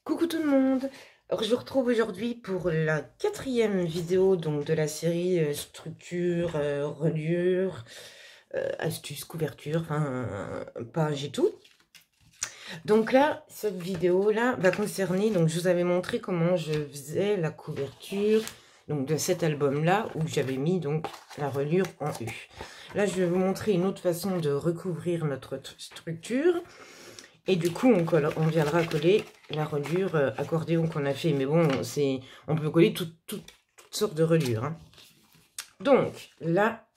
Coucou tout le monde. Alors je vous retrouve aujourd'hui pour la 4e vidéo donc de la série structure, reliure, astuces, couverture, enfin page et tout. Donc là, cette vidéo là va concerner, donc je vous avais montré comment je faisais la couverture donc de cet album là où j'avais mis donc la reliure en U. Là je vais vous montrer une autre façon de recouvrir notre structure. Et du coup, on viendra coller la reliure accordéon qu'on a fait. Mais bon, on peut coller toutes sortes de reliures. Hein. Donc, là,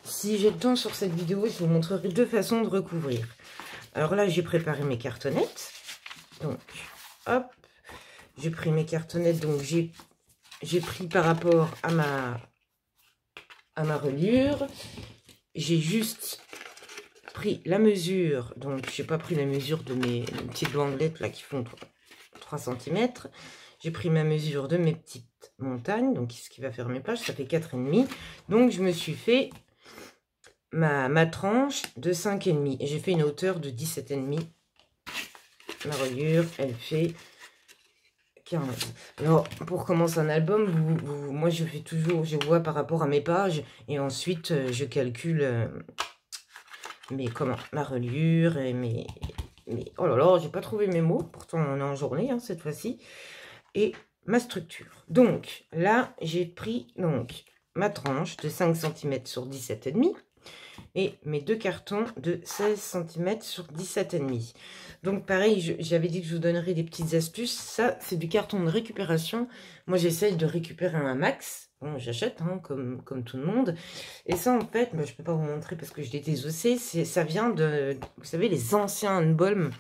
si j'ai le temps sur cette vidéo, je vous montrerai deux façons de recouvrir. Alors là, j'ai préparé mes cartonnettes. Donc, hop, j'ai pris mes cartonnettes. Donc, j'ai pris par rapport à ma reliure. J'ai juste pris la mesure, donc j'ai pas pris la mesure de mes petites bandelettes là qui font 3 cm. J'ai pris ma mesure de mes petites montagnes, donc ce qui va faire mes pages, ça fait 4,5. Donc je me suis fait ma tranche de 5,5 et j'ai fait une hauteur de 17,5. Ma reliure, elle fait 15. Alors pour commencer un album, moi je fais toujours, je vois par rapport à mes pages et ensuite je calcule ma reliure et oh là là, j'ai pas trouvé mes mots, pourtant on est en journée hein, cette fois-ci, et ma structure. Donc là, j'ai pris donc ma tranche de 5 cm sur 17,5 et mes deux cartons de 16 cm sur 17,5. Donc pareil, j'avais dit que je vous donnerais des petites astuces. Ça, c'est du carton de récupération. Moi, j'essaye de récupérer un max. Bon, j'achète, hein, comme tout le monde. Et ça, en fait, je ne peux pas vous montrer parce que je l'ai désossé. Ça vient de, vous savez, les anciens unbolt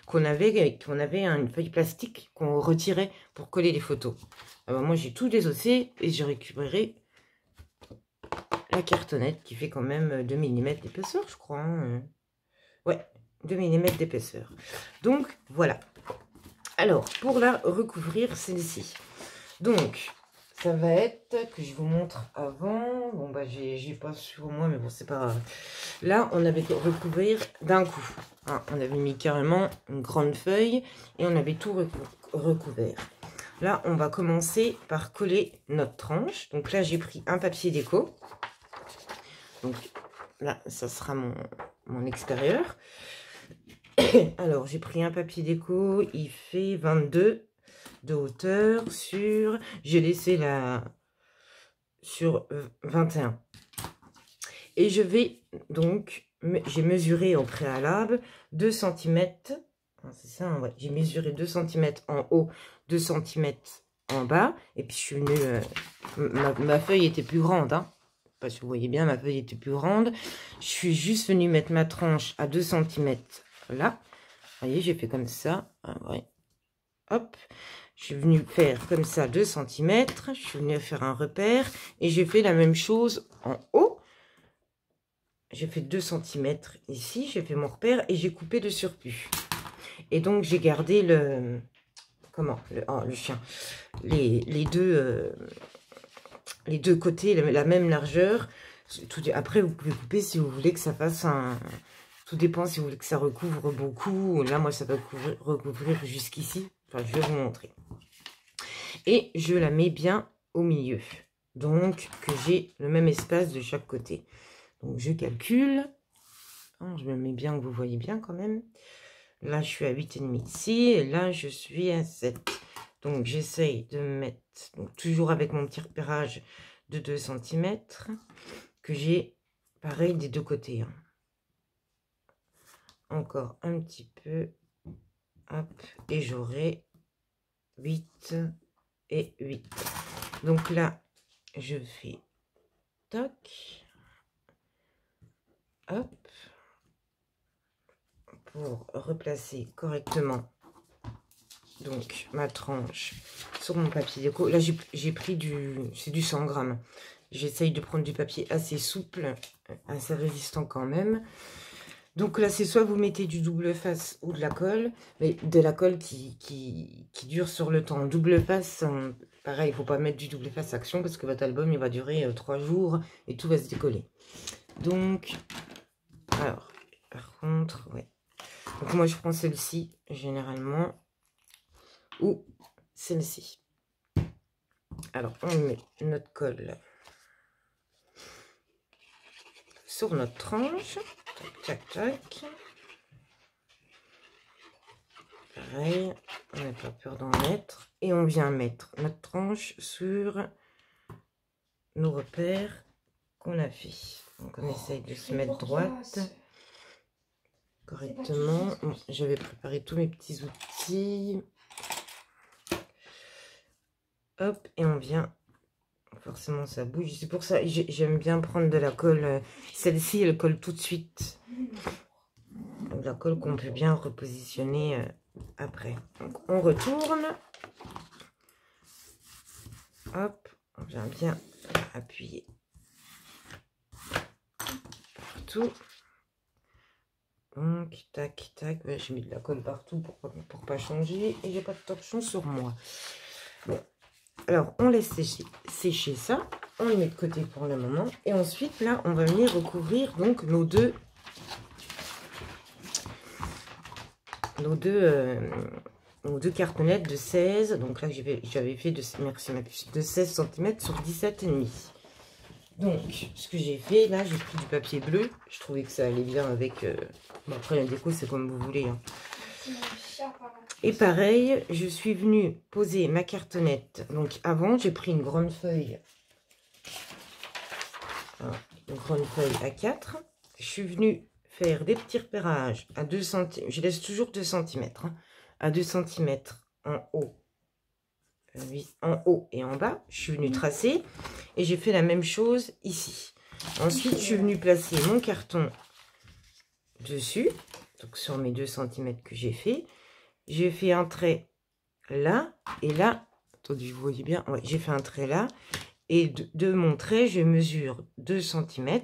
qu'on avait une feuille plastique qu'on retirait pour coller les photos. Alors moi, j'ai tout désossé et j'ai récupéré la cartonnette qui fait quand même 2 mm d'épaisseur, je crois. Hein. Ouais, 2 mm d'épaisseur. Donc, voilà. Alors, pour la recouvrir, celle-ci. Donc, ça va être que je vous montre avant. Bon, bah, j'ai pas sur moi, mais bon, c'est pas grave. Là, on avait recouvrir d'un coup. Hein, on avait mis carrément une grande feuille et on avait tout recouvert. Là, on va commencer par coller notre tranche. Donc là, j'ai pris un papier déco. Donc là, ça sera mon extérieur. Alors, j'ai pris un papier déco. Il fait 22 de hauteur sur... J'ai laissé sur 21. Et je vais donc... J'ai mesuré au préalable 2 cm. C'est ça, hein, ouais. J'ai mesuré 2 cm en haut, 2 cm en bas. Et puis, je suis venue... ma feuille était plus grande, hein. Parce que vous voyez bien, ma feuille était plus grande. Je suis juste venue mettre ma tranche à 2 cm là. Vous voyez, j'ai fait comme ça. Ah, ouais. Hop. Je suis venue faire comme ça 2 cm. Je suis venue faire un repère. Et j'ai fait la même chose en haut. J'ai fait 2 cm ici. J'ai fait mon repère et j'ai coupé de surplus. Et donc, j'ai gardé le... Comment le chien. Les deux côtés, la même largeur. Après, vous pouvez couper si vous voulez que ça fasse un... Tout dépend si vous voulez que ça recouvre beaucoup. Là, moi, ça va recouvrir jusqu'ici. Enfin, je vais vous montrer. Et je la mets bien au milieu. Donc, que j'ai le même espace de chaque côté. Donc, je calcule. Je me mets bien, que vous voyez bien quand même. Là, je suis à 8,5 ici. Et là, je suis à 7. Donc, j'essaye de mettre, donc, toujours avec mon petit repérage de 2 cm, que j'ai pareil des deux côtés. Hein. Encore un petit peu. Hop. Et j'aurai 8 et 8. Donc là, je fais toc. Hop. Pour replacer correctement donc ma tranche sur mon papier déco. Là, j'ai pris c'est du 100 grammes. J'essaye de prendre du papier assez souple, assez résistant quand même. Donc là, c'est soit vous mettez du double face ou de la colle, mais de la colle qui dure sur le temps. Double face, pareil, il ne faut pas mettre du double face action parce que votre album, il va durer 3 jours et tout va se décoller. Donc, alors, par contre, ouais. Donc moi, je prends celle-ci, généralement. ou celle-ci. Alors, on met notre colle sur notre tranche. Tac, tac, tac. Pareil, on n'a pas peur d'en mettre. Et on vient mettre notre tranche sur nos repères qu'on a fait. Donc, on essaye de se mettre droite correctement. Bon, j'avais préparé tous mes petits outils. Hop, et on vient. Forcément, ça bouge. C'est pour ça j'aime bien prendre de la colle. Celle-ci, elle colle tout de suite. Donc, la colle qu'on peut bien repositionner après. Donc, on retourne. Hop, on vient bien appuyer partout. Donc, tac, tac. Ouais, j'ai mis de la colle partout pour pas changer. Et j'ai pas de torchon sur moi. Bon. Alors, on laisse sécher ça. On les met de côté pour le moment. Et ensuite, là, on va venir recouvrir donc nos deux cartonnettes de 16. Donc là, j'avais fait de 16 cm sur 17,5. Donc, ce que j'ai fait, là, j'ai pris du papier bleu. Je trouvais que ça allait bien avec... Bon, après, la déco, c'est comme vous voulez. Hein. Et pareil, je suis venue poser ma cartonnette. Donc, avant, j'ai pris une grande feuille. Alors, une grande feuille A4. Je suis venue faire des petits repérages à 2 cm. Je laisse toujours 2 cm. Hein, à 2 cm en haut. En haut et en bas, je suis venue tracer et j'ai fait la même chose ici. Ensuite, je suis venue placer mon carton dessus, donc sur mes 2 cm que j'ai fait. J'ai fait un trait là et là. Attendez, vous voyez bien. Ouais, j'ai fait un trait là et de mon trait, je mesure 2 cm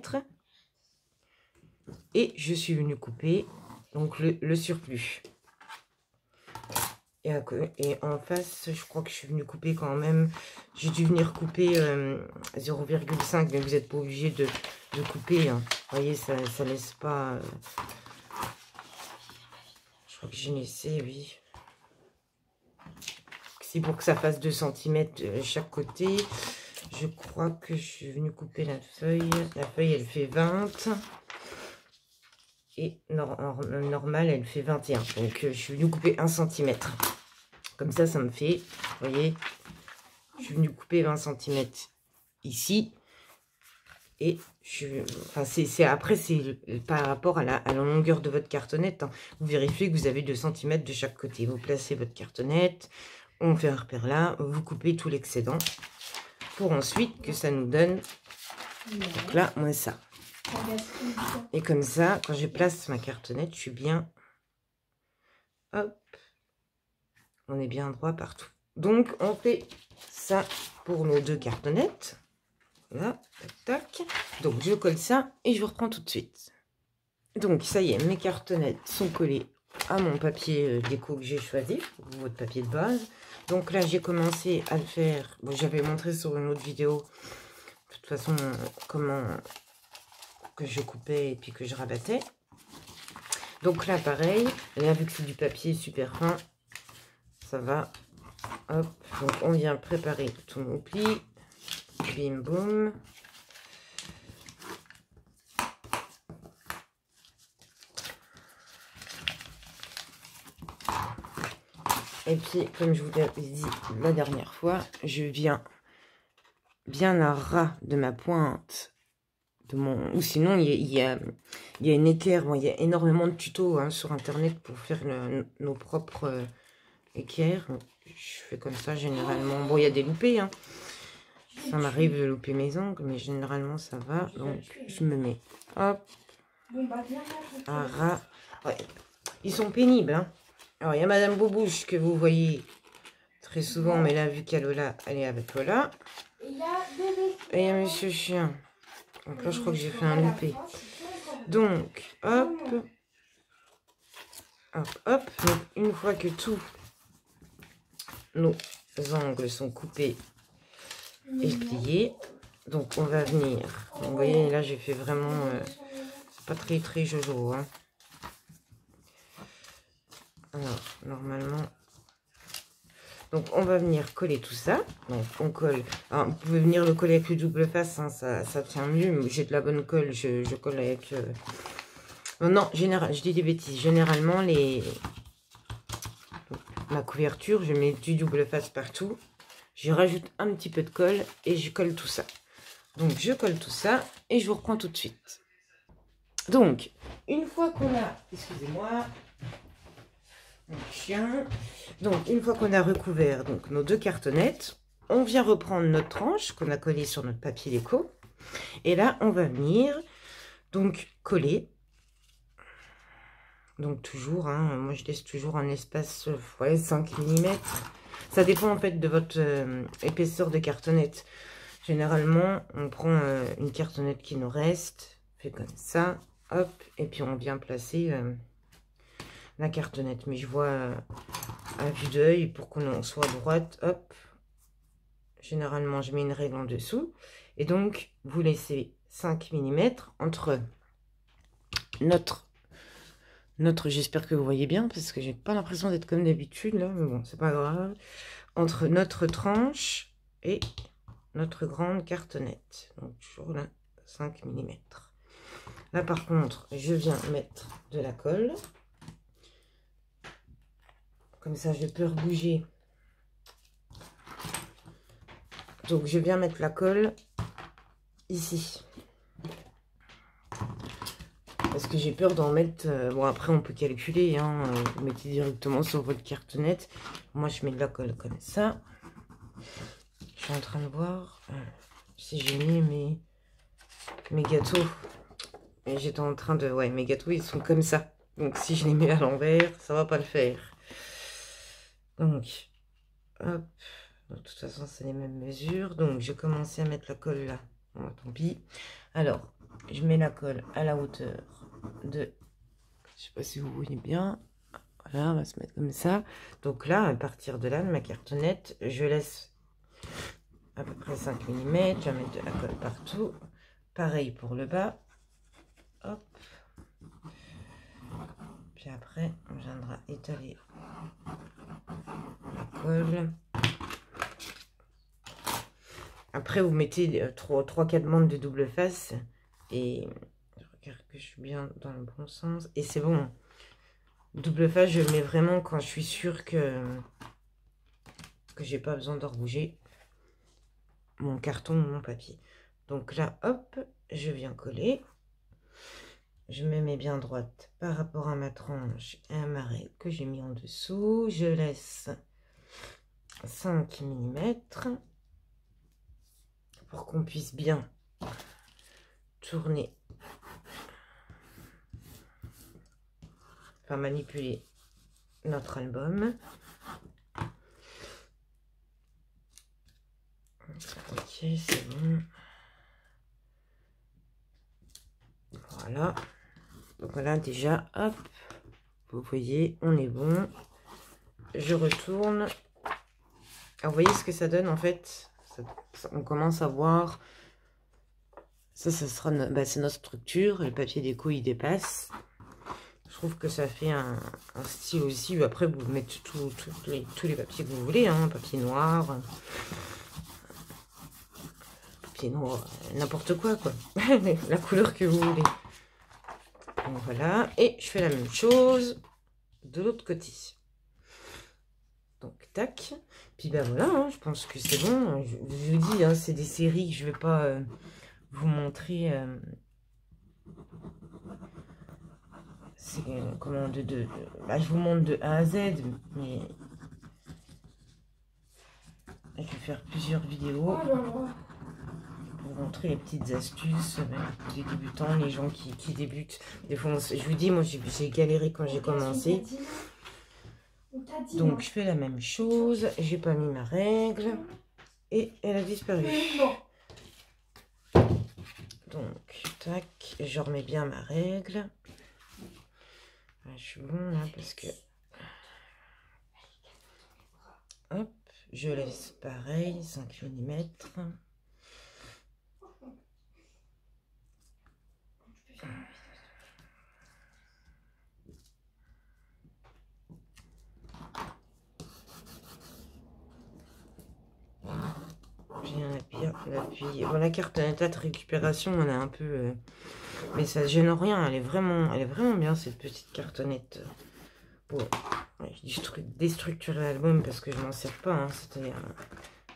et je suis venue couper donc le surplus. Et en face, je crois que je suis venue couper quand même. J'ai dû venir couper 0,5, mais vous n'êtes pas obligé de couper. Hein. Vous voyez, ça laisse pas... Je crois que j'ai laissé, oui. C'est pour que ça fasse 2 cm chaque côté. Je crois que je suis venue couper la feuille. La feuille, elle fait 20. Et normal, elle fait 21. Donc, je suis venue couper 1 cm. Comme ça, ça me fait, vous voyez, je suis venue couper 20 cm ici. Et après, c'est par rapport à la longueur de votre cartonnette. Hein. Vous vérifiez que vous avez 2 cm de chaque côté. Vous placez votre cartonnette, on fait un repère là, vous coupez tout l'excédent pour ensuite que ça nous donne, donc là, moins ça. Et comme ça, quand je place ma cartonnette, je suis bien, hop, on est bien droit partout. Donc, on fait ça pour nos 2 cartonnettes. Là, tac, tac. Donc, je colle ça et je vous reprends tout de suite. Donc, ça y est, mes cartonnettes sont collées à mon papier déco que j'ai choisi, votre papier de base. Donc là, j'ai commencé à le faire. Bon, j'avais montré sur une autre vidéo, de toute façon, comment que je coupais et puis que je rabattais. Donc là, pareil, là, vu que c'est du papier super fin, ça va. Hop, donc on vient préparer tous nos plis. Bim, boum. Et puis, comme je vous l'avais dit la dernière fois, je viens bien à ras de ma pointe. Ou sinon, il y a une équerre. Bon, il y a énormément de tutos hein, sur Internet pour faire nos propres équerres. Je fais comme ça généralement. Bon, il y a des loupés. Hein. Ça m'arrive de louper mes ongles, mais généralement, ça va. Donc, je me mets, hop, à ras. Ouais. Ils sont pénibles, hein. Alors, il y a Madame Boubouche que vous voyez très souvent, mais là, vu qu'elle est là, elle est avec Lola. Et il y a Monsieur Chien. Donc là, je crois que j'ai fait un loupé. Donc, hop. Hop, hop. Donc, une fois que tous nos angles sont coupés et pliés, donc on va venir. Donc, vous voyez, là, j'ai fait vraiment... c'est pas très, très jojo, hein. Alors, normalement... Donc, on va venir coller tout ça. Donc, on colle. Alors, vous pouvez venir le coller avec le double face, hein, ça tient mieux. J'ai de la bonne colle, je colle avec... Non, je dis des bêtises. Généralement, ma couverture, je mets du double face partout. Je rajoute un petit peu de colle et je colle tout ça. Donc, je colle tout ça et je vous reprends tout de suite. Donc, une fois qu'on a... Excusez-moi... Mon chien. Donc, une fois qu'on a recouvert donc, nos deux cartonnettes, on vient reprendre notre tranche qu'on a collée sur notre papier déco. Et là, on va venir donc coller. Donc, toujours, hein, moi je laisse toujours un espace, ouais, 5 mm. Ça dépend en fait de votre épaisseur de cartonnette. Généralement, on prend une cartonnette qui nous reste, fait comme ça, hop, et puis on vient placer la cartonnette. Mais je vois à vue d'œil, pour qu'on soit droite, hop, généralement je mets une règle en dessous. Et donc, vous laissez 5 mm entre notre j'espère que vous voyez bien, parce que j'ai pas l'impression d'être comme d'habitude, là, mais bon, c'est pas grave. Entre notre tranche et notre grande cartonnette. Donc, toujours là, 5 mm. Là, par contre, je viens mettre de la colle. Comme ça, je peux rebouger. Donc, je viens mettre la colle ici. Parce que j'ai peur d'en mettre... bon, après, on peut calculer. Hein, vous mettez directement sur votre cartonnette. Moi, je mets de la colle comme ça. Je suis en train de voir si j'ai mis mes gâteaux. Et j'étais en train de... Ouais, mes gâteaux, ils sont comme ça. Donc, si je les mets à l'envers, ça va pas le faire. Donc, hop. De toute façon, c'est les mêmes mesures. Donc, j'ai commencé à mettre la colle là. Bon, tant pis. Alors, je mets la colle à la hauteur de... Je sais pas si vous voyez bien. Voilà, on va se mettre comme ça. Donc là, à partir de là, de ma cartonnette, je laisse à peu près 5 mm. Je vais mettre de la colle partout. Pareil pour le bas. Hop. Puis après, on viendra étaler la colle. Après, vous mettez 3-4 bandes de double face. Et je regarde que je suis bien dans le bon sens. Et c'est bon. Double face, je le mets vraiment quand je suis sûre que j'ai pas besoin de rebouger mon carton ou mon papier. Donc là, hop, je viens coller. Je me mets bien droite par rapport à ma tranche et à ma règle que j'ai mis en dessous. Je laisse 5 mm pour qu'on puisse bien tourner, enfin manipuler notre album. Ok, c'est bon. Voilà. Donc voilà, déjà, hop, vous voyez, on est bon. Je retourne. Alors, vous voyez ce que ça donne en fait. On commence à voir. Ça sera c'est notre structure. Le papier déco, il dépasse. Je trouve que ça fait un style aussi. Après, vous mettez tous les papiers que vous voulez. Hein, papier noir, n'importe quoi, quoi. La couleur que vous voulez. Donc voilà. Et je fais la même chose de l'autre côté. Donc, tac. Puis ben voilà, hein, je pense que c'est bon. Je vous dis, hein, c'est des séries que je ne vais pas vous montrer. C'est comment là, je vous montre de A à Z, mais je vais faire plusieurs vidéos pour vous montrer les petites astuces des débutants, les gens qui débutent. Des fois, je vous dis, moi, j'ai galéré quand j'ai commencé. Donc, je fais la même chose. J'ai pas mis ma règle. Et elle a disparu. Donc, tac. Je remets bien ma règle. Je suis bon là parce que... Hop. Je laisse pareil. 5 mm. Bien l'appui. Bon, la cartonnette de récupération, on a un peu... mais ça gêne rien, elle est vraiment bien, cette petite cartonnette. Bon, ouais, je déstructurer l'album parce que je m'en sers pas, hein.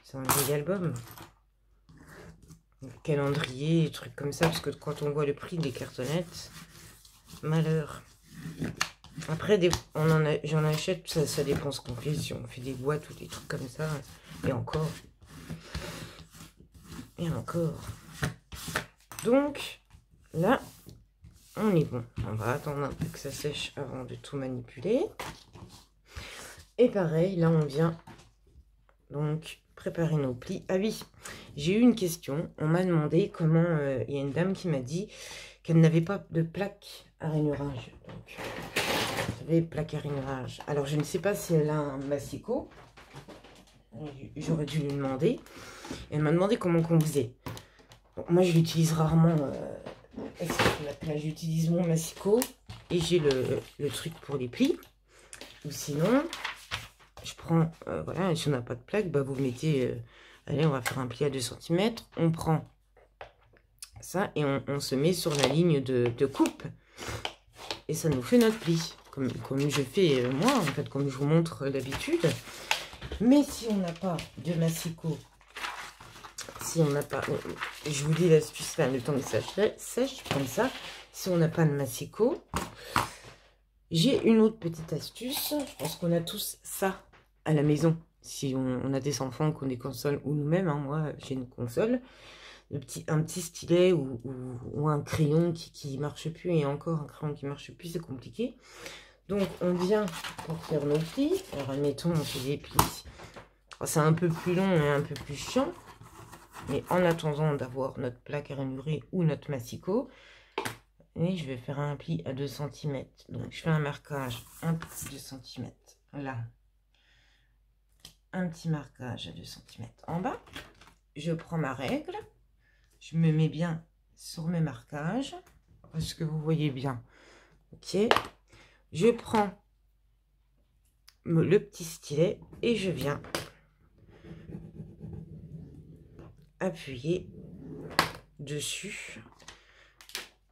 C'est un vieil album. Calendrier, des trucs comme ça, parce que quand on voit le prix des cartonnettes, malheur. Après, j'en achète, ça dépend ce qu'on fait, si on fait des boîtes ou des trucs comme ça, et encore. Et encore. Donc, là, on est bon. On va attendre un peu que ça sèche avant de tout manipuler. Et pareil, là, on vient donc préparer nos plis. Ah oui, j'ai eu une question. On m'a demandé comment... il y a une dame qui m'a dit qu'elle n'avait pas de plaque à rainurage. Donc, vous savez, plaque à rainurage. Alors, je ne sais pas si elle a un massicot. J'aurais dû lui demander. Elle m'a demandé comment qu'on faisait. Donc, moi, je l'utilise rarement. J'utilise mon massicot et j'ai le truc pour les plis. Ou sinon, je prends, voilà, si on n'a pas de plaque, bah, vous mettez, allez, on va faire un pli à 2 cm. On prend ça et on se met sur la ligne de coupe. Et ça nous fait notre pli. Comme je fais moi, en fait, comme je vous montre d'habitude. Mais si on n'a pas de massicot, si on n'a pas, je vous dis l'astuce là, le temps que ça sèche comme ça. Si on n'a pas de massicot, j'ai une autre petite astuce. Je pense qu'on a tous ça à la maison. Si on a des enfants qui ont des consoles ou nous-mêmes, hein, moi j'ai une console. Un petit stylet ou un crayon qui marche plus. Et encore un crayon qui marche plus, c'est compliqué. Donc on vient pour faire nos plis. Alors admettons, on fait des plis. C'est un peu plus long et un peu plus chiant. Mais en attendant d'avoir notre plaque à ranurer ou notre massicot, et je vais faire un pli à 2 cm. Donc je fais un marquage un petit 2 cm là. Un petit marquage à 2 cm en bas. Je prends ma règle. Je me mets bien sur mes marquages. Parce que vous voyez bien. Ok. Je prends le petit stylet et je viens appuyer dessus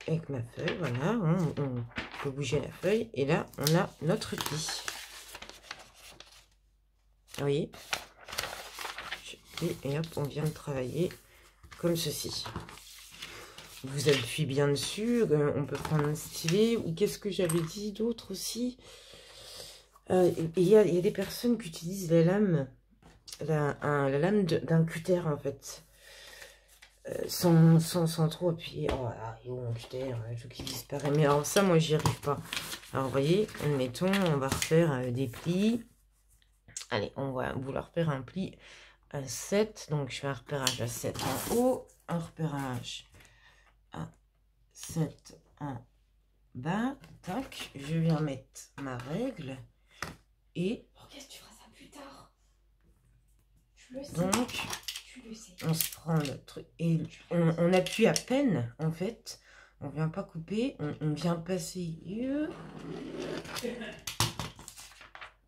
avec ma feuille. Voilà, on peut bouger la feuille et là on a notre pli. Vous voyez, et hop, on vient de travailler comme ceci. Vous appuyez bien dessus. On peut prendre un stylet. Ou qu'est-ce que j'avais dit d'autre aussi? Il y a des personnes qui utilisent la lame, la lame d'un cutter en fait. Sans trop appuyer. Oh là, et mon cutter, tout qui disparaît. Mais alors ça, moi, j'y arrive pas. Alors, vous voyez, admettons, on va refaire des plis. Allez, on va vouloir faire un pli à 7. Donc, je fais un repérage à 7 en haut, un repérage à 7 en bas. Tac, je viens mettre ma règle. Et... Oh, qu'est-ce que tu feras ça plus tard? Tu le sais. Donc... On se prend le truc et on appuie à peine en fait. On vient pas couper, on vient passer.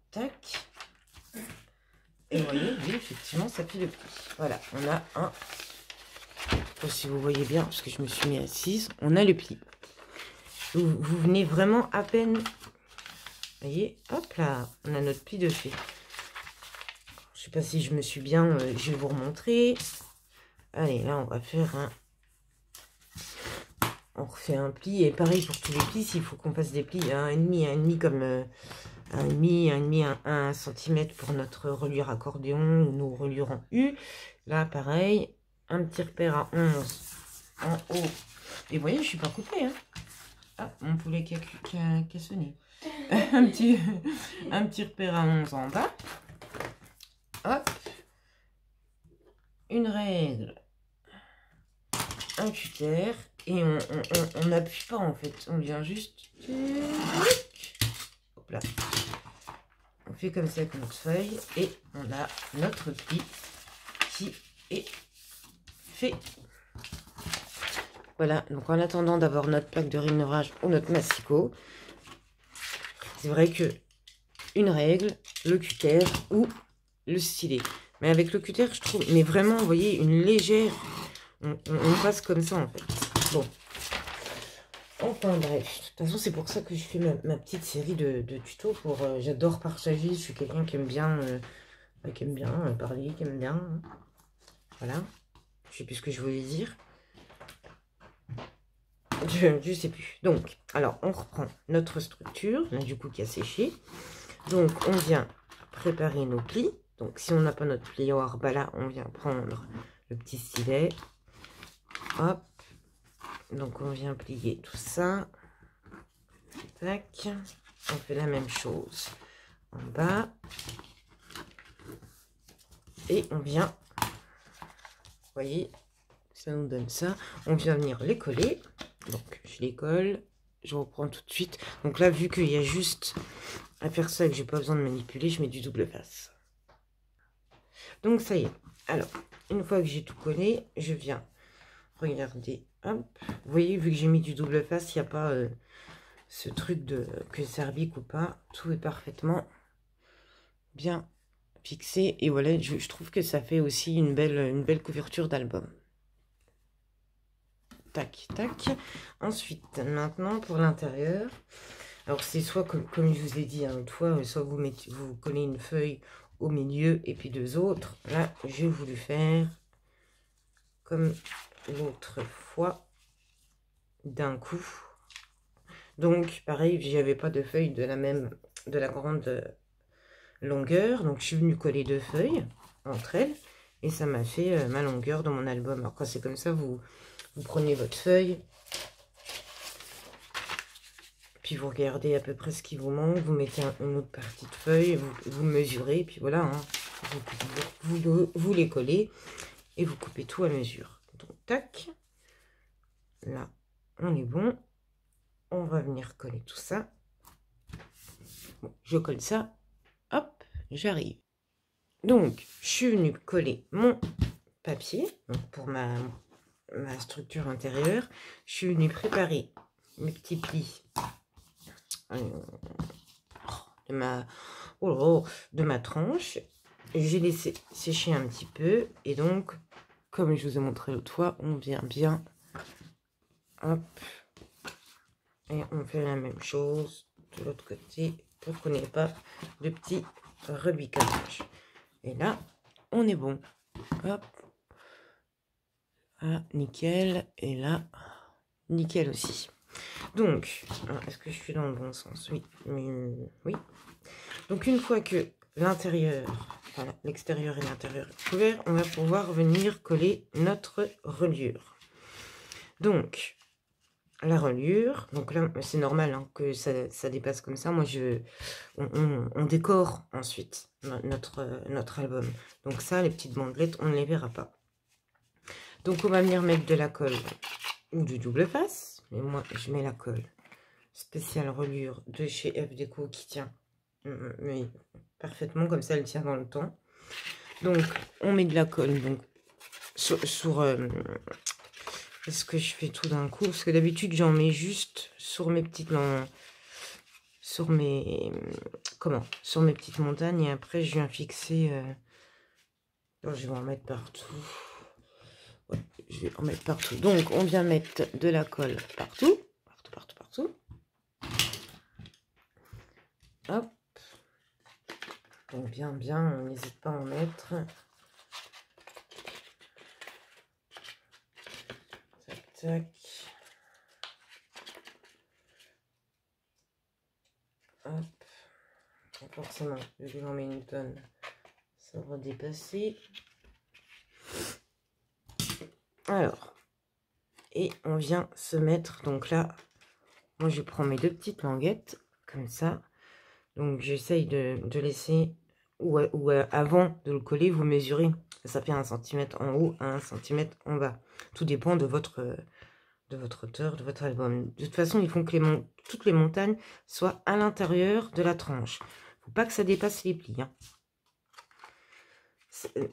Tac. Et vous voyez, oui, effectivement, ça fait le pli. Voilà, on a un. Je sais pas si vous voyez bien, parce que je me suis mis assise. On a le pli. Vous venez vraiment à peine. Vous voyez, hop là, on a notre pli de fait. Je sais pas si je me suis bien, je vais vous remontrer. Allez, là, on va faire un... On refait un pli. Et pareil pour tous les plis, s'il faut qu'on fasse des plis à 1,5 comme... 1,5 cm pour notre reliure accordéon ou nos reliures en U. Là, pareil, un petit repère à 11 en haut. Et vous voyez, je suis pas coupée. Hein. Ah, mon poulet qui a sonné. un petit repère à 11 en bas. Hop, une règle, un cutter, et on n'appuie pas en fait, on vient juste, hop là, on fait comme ça avec notre feuille, et on a notre pli qui est fait. Voilà, donc en attendant d'avoir notre plaque de rainurage ou notre massicot, c'est vrai que une règle, le cutter ou le stylet. Mais avec le cutter, je trouve, mais vraiment, vous voyez, une légère, on passe comme ça en fait. Bon. Enfin bref, de toute façon c'est pour ça que je fais ma petite série de tutos. J'adore partager, je suis quelqu'un qui aime bien, parler, qui aime bien. Voilà, je sais plus ce que je voulais dire. Je sais plus. Donc, alors on reprend notre structure, là du coup qui a séché. Donc on vient préparer nos plis. Donc si on n'a pas notre plioir, bah là on vient prendre le petit stylet. Hop. Donc on vient plier tout ça. Tac. On fait la même chose en bas. Et on vient, vous voyez, ça nous donne ça. On vient venir les coller. Donc je les colle. Je reprends tout de suite. Donc là, vu qu'il y a juste à faire ça et que j'ai pas besoin de manipuler, je mets du double face. Donc ça y est. Alors, une fois que j'ai tout collé, je viens regarder. Hop. Vous voyez, vu que j'ai mis du double face, il n'y a pas ce truc de que ça rebique ou pas. Tout est parfaitement bien fixé. Et voilà, je trouve que ça fait aussi une belle couverture d'album. Tac, tac. Ensuite, maintenant pour l'intérieur. Alors c'est soit comme je vous ai dit l'autre fois, soit vous collez une feuille au milieu et puis deux autres. Là, j'ai voulu faire comme l'autre fois d'un coup. Donc pareil, j'avais pas de feuille de la grande longueur, donc je suis venue coller deux feuilles entre elles et ça m'a fait ma longueur dans mon album. Alors quand c'est comme ça, vous prenez votre feuille, puis vous regardez à peu près ce qui vous manque, vous mettez une autre partie de feuille, vous mesurez, puis voilà, hein, vous les collez et vous coupez tout à mesure. Donc tac, là on est bon, on va venir coller tout ça. Bon, je colle ça, hop, j'arrive. Donc je suis venue coller mon papier donc pour ma structure intérieure. Je suis venue préparer mes petits plis de ma tranche. J'ai laissé sécher un petit peu et donc comme je vous ai montré l'autre fois, on vient bien, hop, et on fait la même chose de l'autre côté pour qu'on n'ait pas de petits rebicages. Et là on est bon, hop, ah, nickel. Et là nickel aussi. Donc est-ce que je suis dans le bon sens? Oui, oui. Donc une fois que l'intérieur, voilà, l'extérieur et l'intérieur est couvert, on va pouvoir venir coller notre reliure. Donc la reliure, donc là c'est normal hein, que ça dépasse comme ça. Moi on décore ensuite notre album. Donc ça, les petites bandelettes, on ne les verra pas. Donc on va venir mettre de la colle ou du double face. Mais moi je mets la colle spéciale reliure de chez F Déco qui tient mais parfaitement, comme ça elle tient dans le temps. Donc on met de la colle donc est-ce que je fais tout d'un coup? Parce que d'habitude j'en mets juste sur mes petites sur mes petites montagnes et après je viens fixer je vais en mettre partout. Ouais, je vais en mettre partout. Donc on vient mettre de la colle partout. Hop. Donc bien, on n'hésite pas à en mettre. Tac, tac. Hop. Et forcément, vu que j'en mets une tonne, ça va dépasser. Alors, et on vient se mettre, donc là, moi je prends mes deux petites languettes, comme ça. Donc j'essaye de laisser, ou avant de le coller, vous mesurez. Ça fait 1 cm en haut, 1 cm en bas. Tout dépend de votre hauteur, de votre album. De toute façon, il faut que toutes les montagnes soient à l'intérieur de la tranche. Faut pas que ça dépasse les plis. Hein.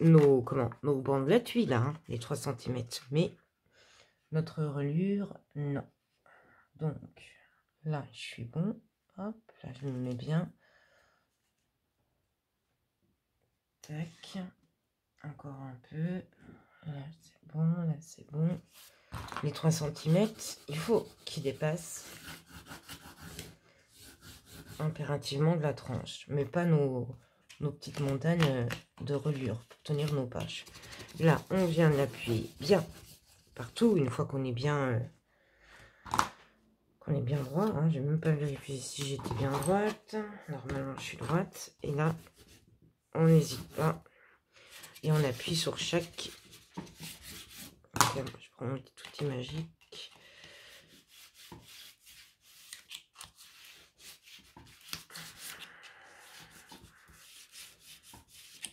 Nos bandelettes, oui, là, hein, les 3 cm. Mais notre reliure, non. Donc, là, je suis bon. Hop, là, je me mets bien. Tac. Encore un peu. Là, c'est bon. Là, c'est bon. Les 3 cm, il faut qu'ils dépassent impérativement de la tranche. Mais pas nos petites montagnes de reliure pour tenir nos pages. Là, on vient de l'appuyer bien partout. Une fois qu'on est bien... qu'on est bien droit, hein. Je n'ai même pas vérifié si j'étais bien droite. Normalement, je suis droite. Et là, on n'hésite pas. Et on appuie sur chaque... Je prends mon petit outil magique.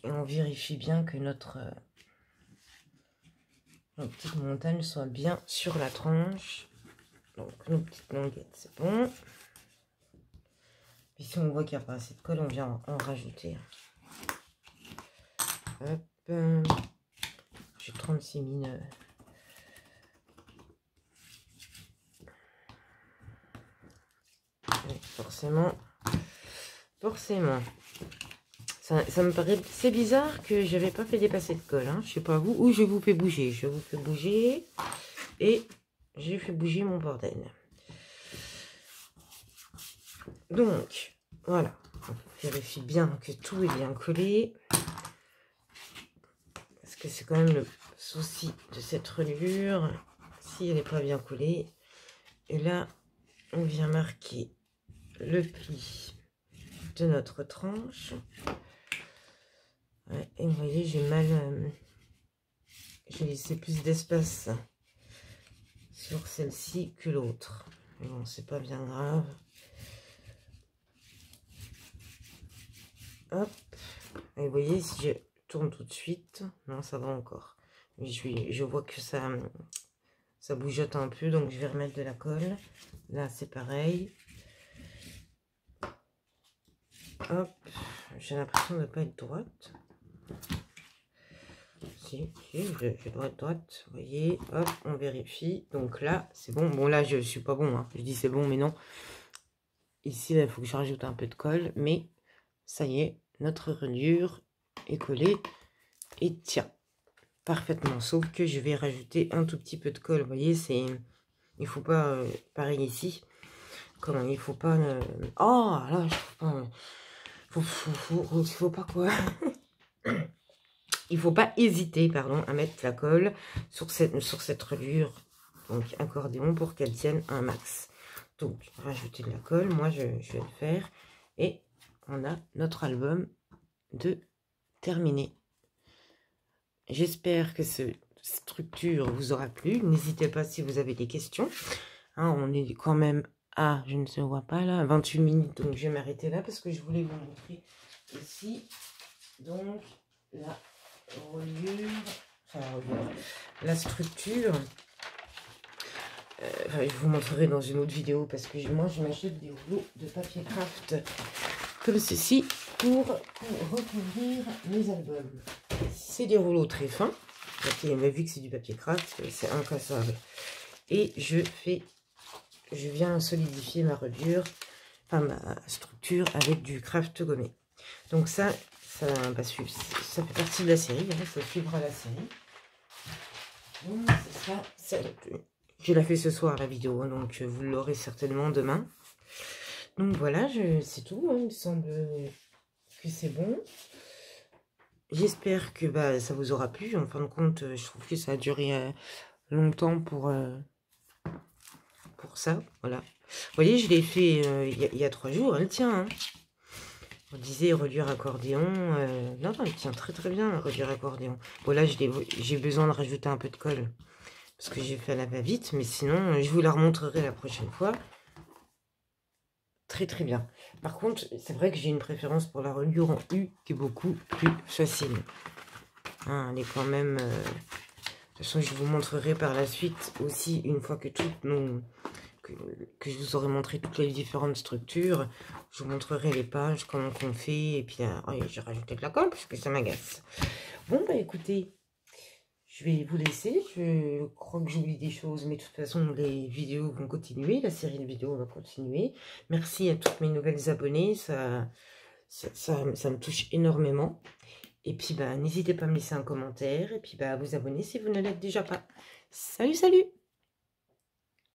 Et on vérifie bien que notre petite montagne soit bien sur la tranche. Donc, nos petites languettes, c'est bon. Puis si on voit qu'il n'y a pas assez de colle, on vient en rajouter. Hop. J'ai 36 000. Forcément. Ça me paraît... C'est bizarre que je n'avais pas fait dépasser de colle. Hein. Je sais pas vous. Ou je vous fais bouger. Je vous fais bouger. Et j'ai fait bouger mon bordel. Donc, voilà. On vérifie bien que tout est bien collé. Parce que c'est quand même le souci de cette reliure. Si elle n'est pas bien collée. Et là, on vient marquer le pli de notre tranche. Ouais, et vous voyez, j'ai mal... j'ai laissé plus d'espace sur celle-ci que l'autre. Mais bon, c'est pas bien grave. Hop. Et vous voyez, si je tourne tout de suite, non, ça va encore. Mais je vois que ça bougeote un peu, donc je vais remettre de la colle. Là, c'est pareil. Hop. J'ai l'impression de ne pas être droite. Si, je dois être droite. Vous voyez, hop, on vérifie. Donc là, c'est bon. Bon, là, je suis pas bon. Hein. Je dis c'est bon, mais non. Ici, il faut que je rajoute un peu de colle. Mais ça y est, notre reliure est collée et tient parfaitement. Sauf que je vais rajouter un tout petit peu de colle. Vous voyez, c'est... Il faut pas... pareil ici. Comment il faut pas... Oh, là, il faut pas quoi. Il faut pas hésiter, pardon, à mettre la colle sur cette reliure, donc accordéon, pour qu'elle tienne un max. Donc, rajouter de la colle, moi je vais le faire. Et on a notre album de terminé. J'espère que cette structure vous aura plu. N'hésitez pas si vous avez des questions. Hein, on est quand même à, je ne se vois pas là, 28 minutes. Donc je vais m'arrêter là parce que je voulais vous montrer ici. Donc la reliure, la structure. Je vous montrerai dans une autre vidéo parce que moi je m'achète des rouleaux de papier craft comme ceci pour recouvrir mes albums. C'est des rouleaux très fins. Vu que c'est du papier craft, c'est incassable. Et je viens solidifier ma reliure, enfin ma structure avec du craft gommé. Donc ça fait partie de la série, hein, ça suivra la série. Donc c'est ça. Je l'ai fait ce soir la vidéo, donc vous l'aurez certainement demain. Donc voilà, c'est tout. Hein, il me semble que c'est bon. J'espère que ça vous aura plu. En fin de compte, je trouve que ça a duré longtemps pour ça. Voilà. Vous voyez, je l'ai fait il y a 3 jours. Elle tient. Hein. On disait reliure accordéon. Non, elle tient très très bien, reliure accordéon. Bon, là, j'ai besoin de rajouter un peu de colle. Parce que j'ai fait à la va-vite. Mais sinon, je vous la remontrerai la prochaine fois. Très très bien. Par contre, c'est vrai que j'ai une préférence pour la reliure en U qui est beaucoup plus facile. Hein, elle est quand même... de toute façon, je vous montrerai par la suite aussi, une fois que que je vous aurai montré toutes les différentes structures. Je vous montrerai les pages, comment qu'on fait. Et puis, j'ai rajouté de la colle parce que ça m'agace. Bon, écoutez, je vais vous laisser. Je crois que j'oublie des choses, mais de toute façon, les vidéos vont continuer. La série de vidéos va continuer. Merci à toutes mes nouvelles abonnées. Ça me touche énormément. Et puis, bah, n'hésitez pas à me laisser un commentaire. Et puis, bah, à vous abonner si vous ne l'êtes déjà pas. Salut, salut!